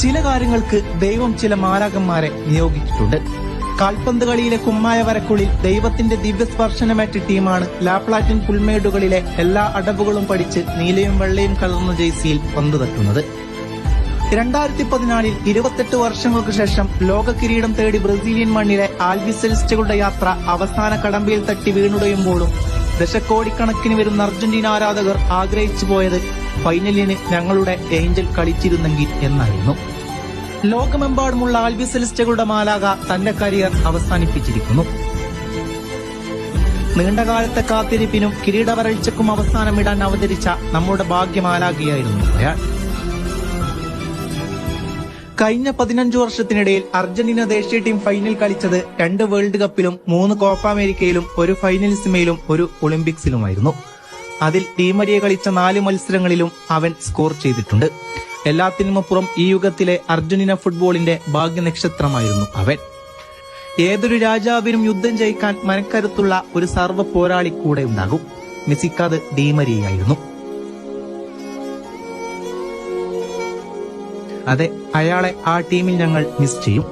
ചില കാര്യങ്ങൾക്ക് ദൈവം ചില മാലാഖന്മാരെ നിയോഗിച്ചിട്ടുണ്ട്. കാൽപന്ത് കളിയിലെ കുമ്മായ വരക്കുള്ളിൽ ദൈവത്തിന്റെ ദിവ്യസ്പർശനമേറ്റ ടീമാണ് ലാപ്ലാറ്റിൻ പുൽമേടുകളിലെ എല്ലാ അടവുകളും പഠിച്ച് നീലയും വെള്ളയും കലർന്ന ജേഴ്സിയിൽ പന്ത് തട്ടുന്നത്. 2014 28 വർഷങ്ങൾക്ക് ശേഷം ലോക കിരീടം തേടി ബ്രസീലിയൻ മണ്ണിലെ ആൽബിസെലിസ്റ്റുകളുടെ യാത്ര അവസാന കടമ്പയിൽ തട്ടി വീണുടയുമ്പോഴും ദശക്കോടിക്കണക്കിന് വരുന്ന അർജന്റീന ആരാധകർ ആഗ്രഹിച്ചു പോയത് ഫൈനലിന് ഞങ്ങളുടെ ഏഞ്ചൽ കളിച്ചിരുന്നെങ്കിൽ എന്നായിരുന്നു. ലോകമെമ്പാടുമുള്ള ആൽബിസെലിസ്റ്റുകളുടെ മാലാഖ തന്റെ കരിയർ അവസാനിപ്പിച്ചിരിക്കുന്നു. നീണ്ടകാലത്തെ കാത്തിരിപ്പിനും കിരീടവരൾച്ചയ്ക്കും അവസാനമിടാൻ അവതരിച്ച നമ്മുടെ ഭാഗ്യമാലാഖയായിരുന്നു അയാൾ. കഴിഞ്ഞ 15 വർഷത്തിനിടയിൽ അർജന്റീന ദേശീയ ടീം ഫൈനൽ കളിച്ചത് 2 വേൾഡ് കപ്പിലും 3 കോപ്പ അമേരിക്കയിലും 1 ഫൈനലിസിമയിലും 1 ഒളിമ്പിക്സിലുമായിരുന്നു. അതിൽ ടീമരിയെ കളിച്ച 4 മത്സരങ്ങളിലും അവൻ സ്കോർ ചെയ്തിട്ടുണ്ട്. എല്ലാത്തിനുമപ്പുറം ഈ യുഗത്തിലെ അർജന്റീന ഫുട്ബോളിന്റെ ഭാഗ്യനക്ഷത്രമായിരുന്നു അവൻ. ഏതൊരു രാജാവിനും യുദ്ധം ജയിക്കാൻ മനക്കരുത്തുള്ള ഒരു സർവ്വ പോരാളി കൂടെ ഉണ്ടാകും. മെസ്സിക്കത് ഡീമരിയായിരുന്നു. അതെ, അയാളെ ആ ടീമിൽ ഞങ്ങൾ മിസ് ചെയ്യും.